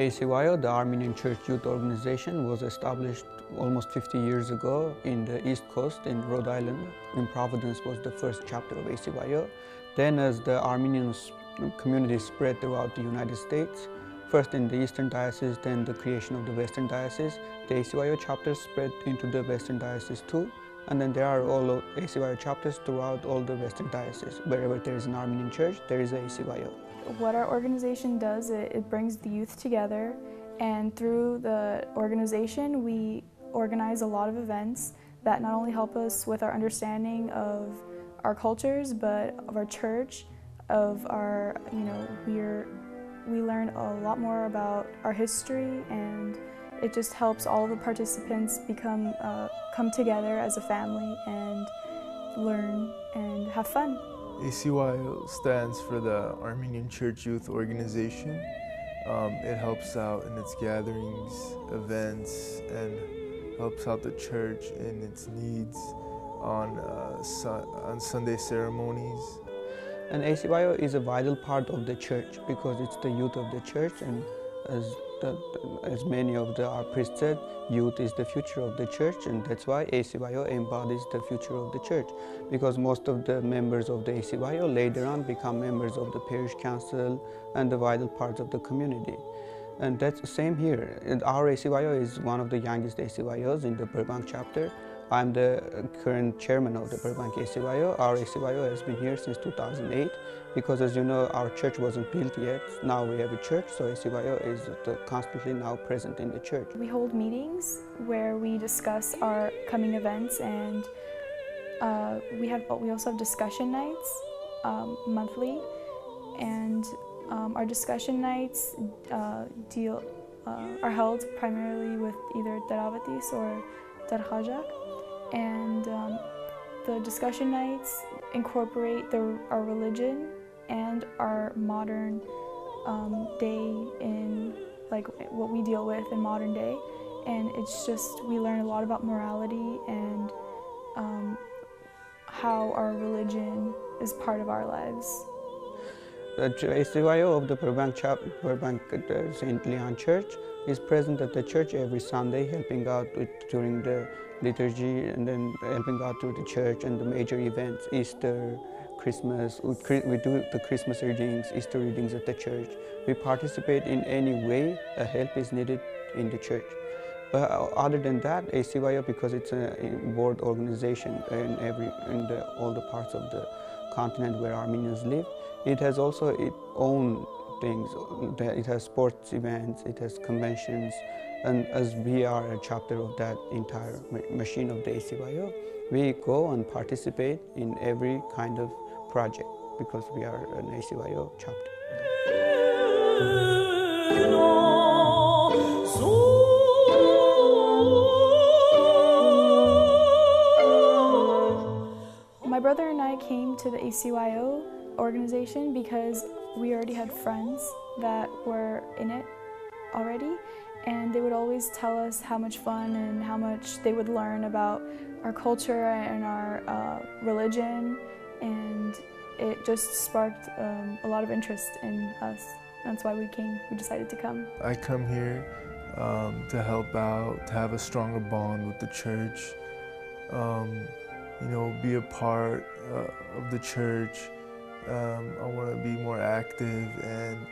ACYO, the Armenian Church Youth Organization, was established almost 50 years ago in the East Coast in Rhode Island. In Providence was the first chapter of ACYO. Then as the Armenian community spread throughout the United States, first in the Eastern Diocese, then the creation of the Western Diocese, the ACYO chapters spread into the Western Diocese too. And then there are all ACYO chapters throughout all the Western Diocese. Wherever there is an Armenian church, there is a ACYO. What our organization does, it brings the youth together, and through the organization we organize a lot of events that not only help us with our understanding of our cultures, but of our church, of our, we learn a lot more about our history, and it just helps all the participants come together as a family and learn and have fun. ACYO stands for the Armenian Church Youth Organization. It helps out in its gatherings, events, and helps out the church in its needs on Sunday ceremonies. And ACYO is a vital part of the church because it's the youth of the church, and as many of our priests said, youth is the future of the church, and that's why ACYO embodies the future of the church, because most of the members of the ACYO later on become members of the parish council and the vital parts of the community. And that's the same here. And our ACYO is one of the youngest ACYOs in the Burbank chapter. I'm the current chairman of the Burbank ACYO. Our ACYO has been here since 2008 because, as you know, our church wasn't built yet. Now we have a church, so ACYO is constantly now present in the church. We hold meetings where we discuss our coming events, and we also have discussion nights monthly, and our discussion nights are held primarily with either Teravatis or Terhajak. And the discussion nights incorporate our religion and our modern day in what we deal with in modern day. And it's just, we learn a lot about morality and how our religion is part of our lives. The ACYO of the Burbank St. Leon Church is present at the church every Sunday, helping out during the liturgy, and then helping out to the church and the major events, Easter, Christmas. We do the Christmas readings, Easter readings at the church. We participate in any way a help is needed in the church. But other than that, ACYO, because it's a board organization in all the parts of the continent where Armenians live, it has also its own things. It has sports events, it has conventions, and as we are a chapter of that entire machine of the ACYO, we go and participate in every kind of project because we are an ACYO chapter. My brother and I came to the ACYO organization because we already had friends that were in it already, and they would always tell us how much fun and how much they would learn about our culture and our religion, and it just sparked a lot of interest in us. That's why we decided to come. I come here to help out, to have a stronger bond with the church, be a part of the church. I want to be more active, and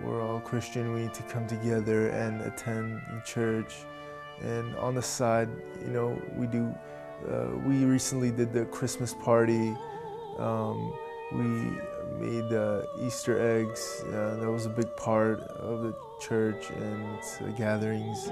we're all Christian. We need to come together and attend the church. And on the side, we recently did the Christmas party. We made Easter eggs. That was a big part of the church and its gatherings.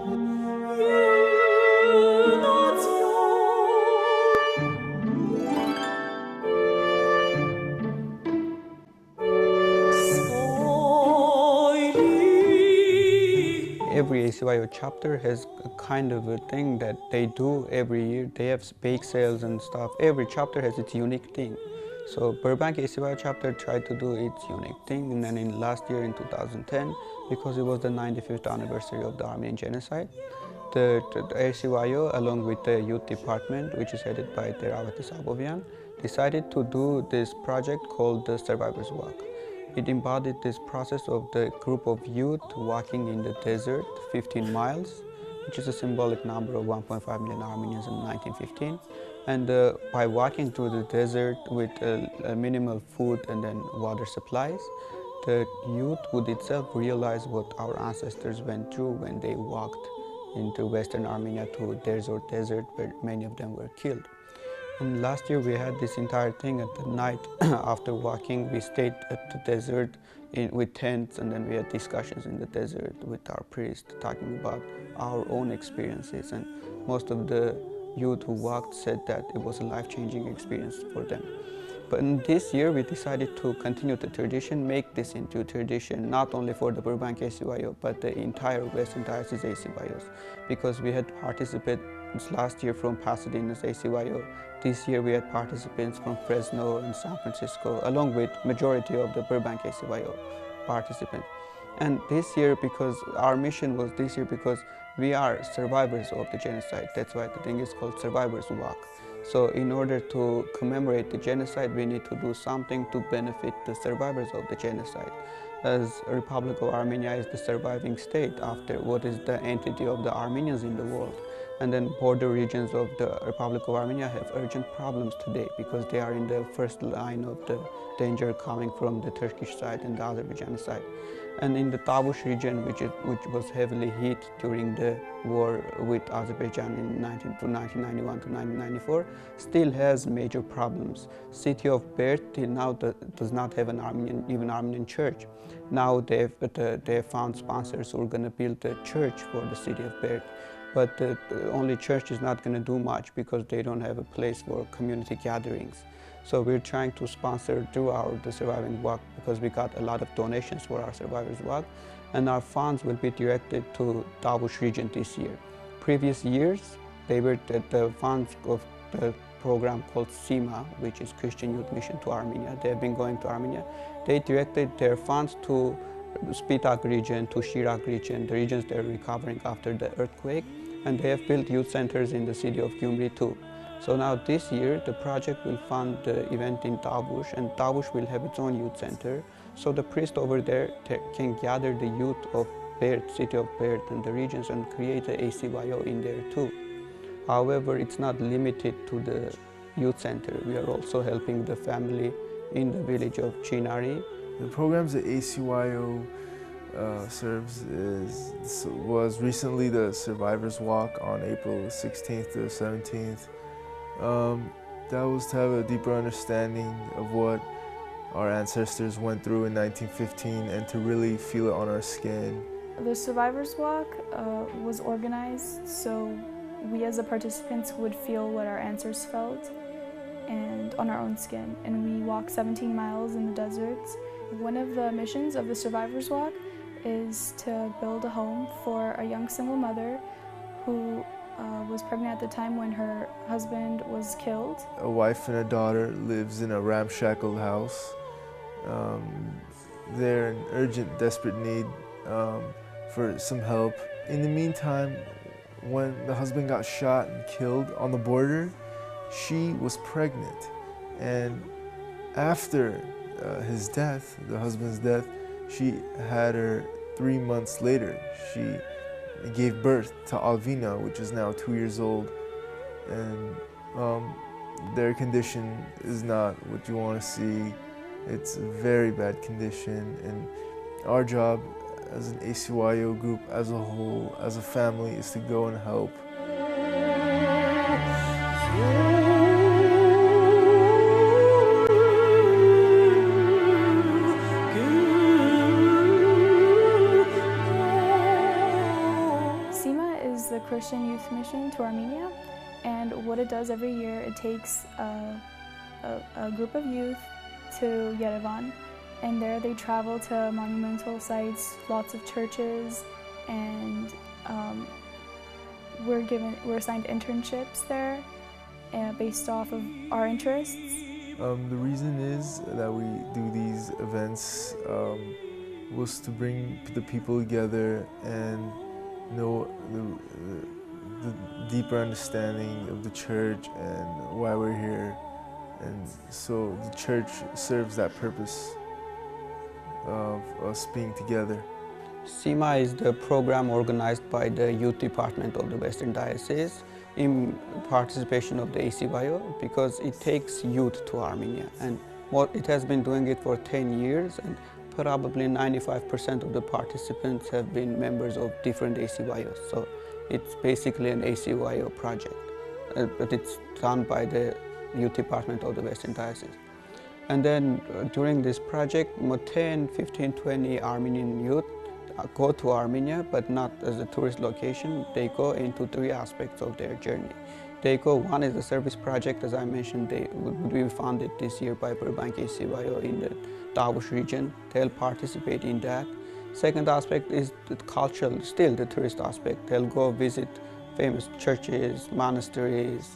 Every ACYO chapter has a kind of a thing that they do every year. They have bake sales and stuff. Every chapter has its unique thing. So Burbank ACYO chapter tried to do its unique thing, and then in last year in 2010, because it was the 95th anniversary of the Armenian genocide, the ACYO, along with the youth department, which is headed by Teravatis Abovian, decided to do this project called the Survivors Walk. It embodied this process of the group of youth walking in the desert 15 miles, which is a symbolic number of 1.5 million Armenians in 1915. And by walking through the desert with minimal food and then water supplies, the youth would itself realize what our ancestors went through when they walked into Western Armenia to desert where many of them were killed. And last year we had this entire thing at the night after walking. We stayed at the desert with tents, and then we had discussions in the desert with our priest talking about our own experiences. And most of the youth who walked said that it was a life-changing experience for them. But in this year we decided to continue the tradition, make this into a tradition not only for the Burbank ACYO but the entire Western Diocese ACYOs, because we had participants last year from Pasadena's ACYO. This year we had participants from Fresno and San Francisco, along with majority of the Burbank ACYO participants. And this year, because our mission was this year, because we are survivors of the genocide. That's why the thing is called Survivors Walk. So in order to commemorate the genocide, we need to do something to benefit the survivors of the genocide. As Republic of Armenia is the surviving state after what is the entity of the Armenians in the world. And then border regions of the Republic of Armenia have urgent problems today because they are in the first line of the danger coming from the Turkish side and the Azerbaijani side. And in the Tavush region, which was heavily hit during the war with Azerbaijan in 1991 to 1994, still has major problems. City of Berd till now does not have an Armenian church. Now they have found sponsors who are going to build a church for the city of Berd. But the only church is not going to do much because they don't have a place for community gatherings. So we're trying to sponsor through the Surviving Walk because we got a lot of donations for our Survivors Walk, and our funds will be directed to Tavush region this year. Previous years, they were the funds of the program called CYMA, which is Christian Youth Mission to Armenia. They have been going to Armenia. They directed their funds to the Spitak region, to Shirak region, the regions that are recovering after the earthquake, and they have built youth centers in the city of Gyumri too. So now this year, the project will fund the event in Tavush, and Tavush will have its own youth center. So the priest over there can gather the youth of Berd, city of Berd and the regions and create an ACYO in there too. However, it's not limited to the youth center. We are also helping the family in the village of Chinari. The programs that ACYO serves was recently the Survivors Walk on April 16th to 17th. That was to have a deeper understanding of what our ancestors went through in 1915 and to really feel it on our skin. The Survivors Walk was organized so we as the participants would feel what our ancestors felt and on our own skin. And we walk 17 miles in the deserts. One of the missions of the Survivors Walk is to build a home for a young single mother who was pregnant at the time when her husband was killed. A wife and a daughter lives in a ramshackle house. They're in urgent, desperate need for some help. In the meantime, when the husband got shot and killed on the border, she was pregnant. And after his death, the husband's death, she had her 3 months later. She gave birth to Alvina, which is now 2 years old. And their condition is not what you want to see. It's a very bad condition. And our job as an ACYO group, as a whole, as a family, is to go and help. CYMA is the Christian Youth Mission to Armenia, and what it does every year, it takes a group of youth to Yerevan, and there they travel to monumental sites, lots of churches, and we're assigned internships there based off of our interests. The reason is that we do these events was to bring the people together and know the deeper understanding of the church and why we're here. And so the church serves that purpose. of us being together. CYMA is the program organized by the Youth Department of the Western Diocese in participation of the ACYO, because it takes youth to Armenia, and it has been doing it for 10 years, and probably 95% of the participants have been members of different ACYOs. So it's basically an ACYO project, but it's done by the Youth Department of the Western Diocese. And then during this project, 10, 15, 20 Armenian youth go to Armenia, but not as a tourist location. They go into 3 aspects of their journey. One is the service project, as I mentioned, they would be funded this year by Burbank ACYO in the Tavush region. They'll participate in that. Second aspect is the cultural, still the tourist aspect. They'll go visit famous churches, monasteries,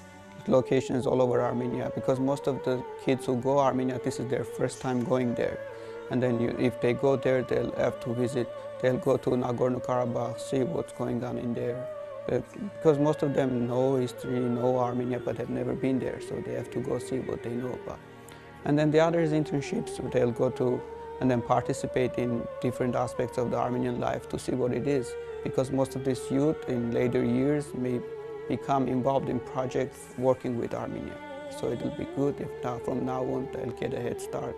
locations all over Armenia, because most of the kids who go Armenia, this is their first time going there. And then if they go there, they'll have to visit, they'll go to Nagorno-Karabakh, see what's going on in there. Because most of them know history, know Armenia, but have never been there, so they have to go see what they know about. And then the other is internships. So they'll go to and then participate in different aspects of the Armenian life to see what it is, because most of this youth in later years may become involved in projects working with Armenia. So it will be good if from now on they'll get a head start,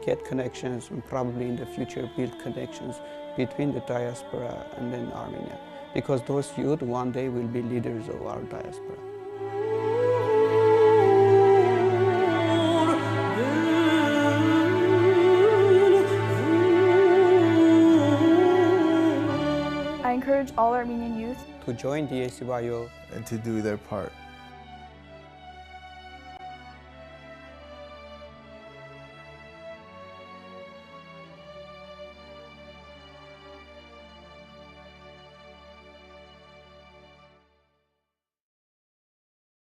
get connections, and probably in the future build connections between the diaspora and then Armenia, because those youth one day will be leaders of our diaspora. I encourage all Armenian youth to join the ACYO and to do their part.